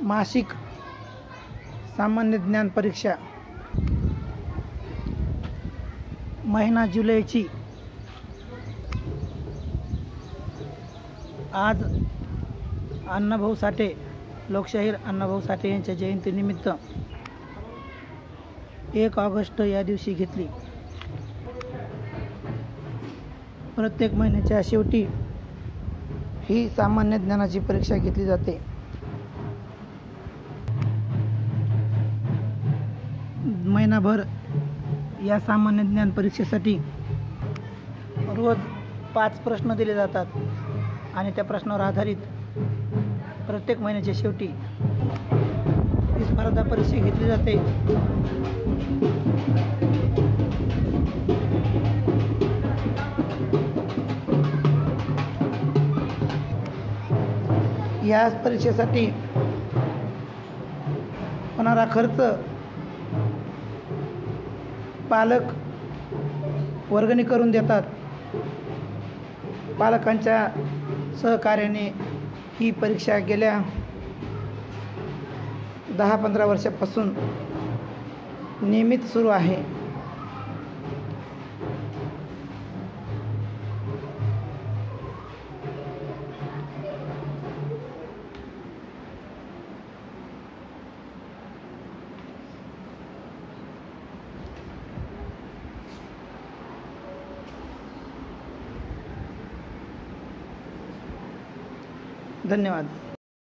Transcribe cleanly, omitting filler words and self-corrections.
मासिक सामान्य ज्ञान परीक्षा महिना जुलैची आज अण्णाभाऊ साठे, लोकशाहीर अण्णाभाऊ साठे यांच्या जयंतीनिमित्त 1 ऑगस्ट या दिवशी घेतली। प्रत्येक महिन्याच्या शेवटी ही सामान्य ज्ञानाची परीक्षा घेतली जाते। महिनाभर या सामान्य ज्ञान परीक्षेसाठी रोज 5 प्रश्न दिले जातात आणि त्या प्रश्नावर आधारित प्रत्येक महिन्याच्या शेवटी ही स्पर्धा परीक्षा घेतली जाते। या परीक्षेसाठी होणारा खर्च पालक वर्गणी करून देतात। पालकांच्या सहकार्याने ही परीक्षा गेल्या 10-15 वर्षापासून नियमित सुरू आहे। धन्यवाद।